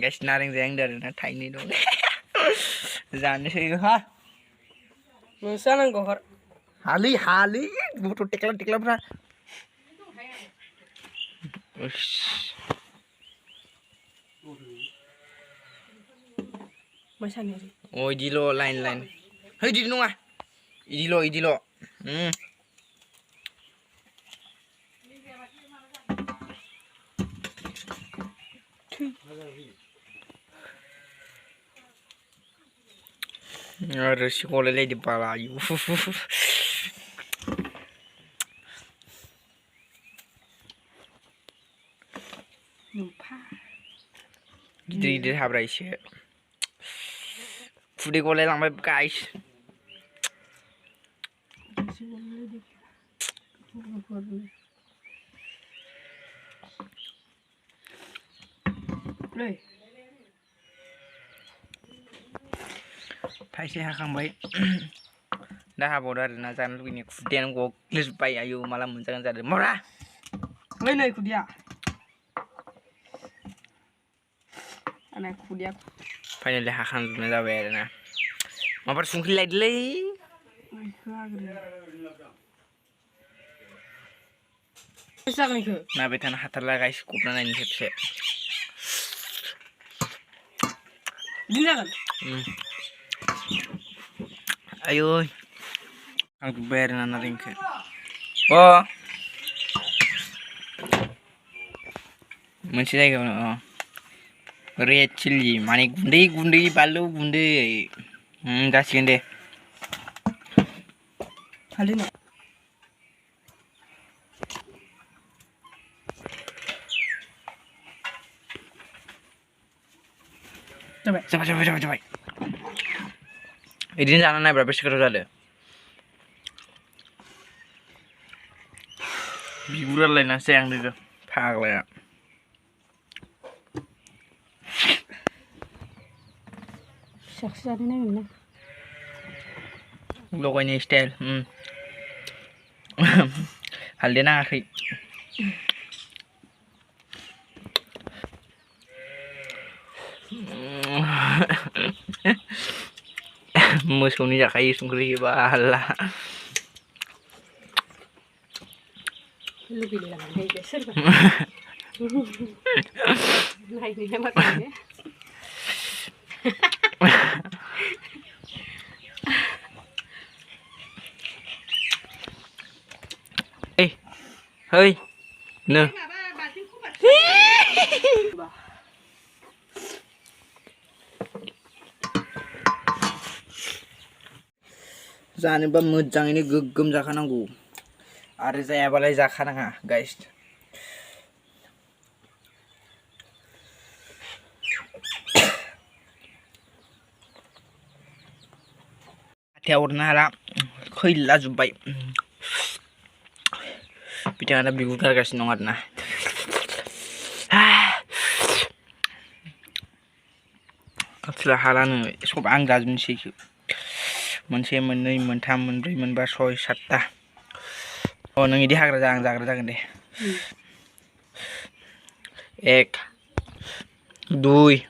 Guys नारें जायां आरोना थाइनै दं जानोसै हा नोंसा नांगौ हर हालि गथ' टेक्लाफ्रा अ इदिल' लाइन है इदि नङा इदिल' रोसि गलायलायदो बाला आयु गिदिर हाब्रा एसे खुदै गलायलांबाय गाइस थाइसे हाखांबाय दा हाबावदो आरोना जानो लुगैनाय खुदैयानो गग्लिजोब्बाय आयु माला मोनजागोन जादों मरा नै खुदिया आना खुदिया फाइनालि हाखांजोबनाय जाबाय आरोना माबार संख्रि लायदोलै नायबाय थानो हाथारला गाइस गबना नायनो खेबसे आयु आंजोब्बाय आरोना नारेंखौ मोनसे जायगायावनो रेड चिल्ली माने गुन्दै बानलु गुन्दै जासिगोन दे हालिना जाबाय बिदिनो जाना नायब्रा बेसे गोथाव जादों बिगुरालायनासो जाया आं लोगो फाग्लाया लगायनाय स्टाइल हालदै नाङाखै मोसौनि जाखायो संख्रि होबा हाल्ला hey नो जानोबा मोजाङैनो गोग्गोम जाखानांगौ आरो जायाबालाय जाखानाङा गाइस हाथायाव हरनो हाला खैला जोब्बाय बिथाङा दा बिगुर गारगासिनो दं आरोना आसला हालानो सब आं जाजोबनोसै मोनसे मोननै मोनथाम मोनब्रै मोनबा सय सातथा नों इदि हाग्रा जा आं जाग्रा जागोन दे 1 2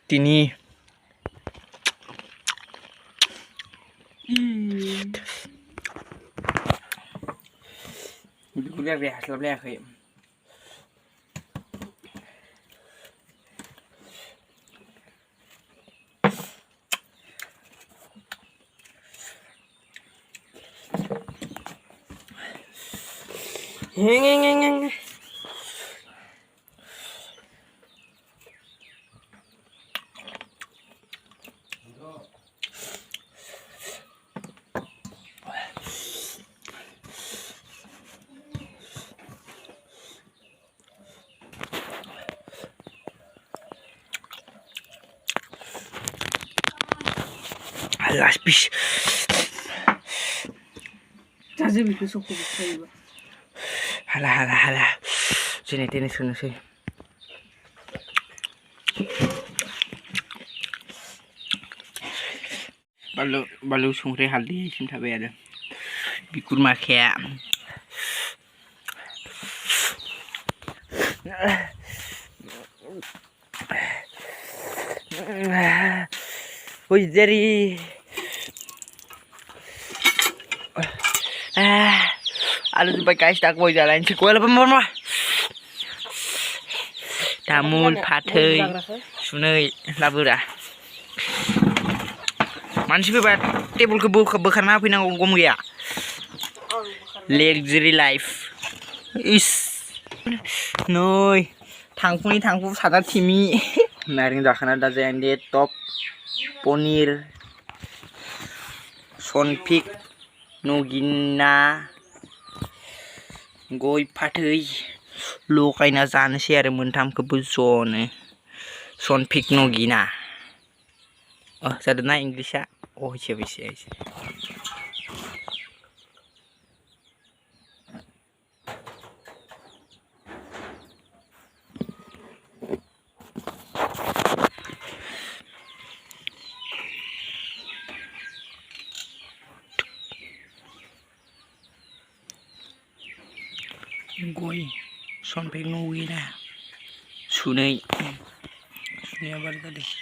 3 बिगुर गारबाय हास्लाबलायाखै Last piece. Hala. Sini tenis sih. Balu sungri haldi cinta beda. बिगुर माखाया ओइ जेरि आलु जुबाय गाइस दा गय जालायनोसै गय लाबा तामुल फाथै सुनै लाबोरा मानसि फैबा टेबोलखौ बोखारना होफैनांगौ गम गैया लेगजारि लाइफ इस नै थांफु सादा थिमि नारें जाखाना दा जायान्दे टप पनिर सनफिक नगिना गय फाथै लगायना जानोसै आरो मोनथामखौबो ज'नो सनफिक नगिना जादोंना इंलिशआ एसे गय सनफिक नगिना सुनैया बार जादों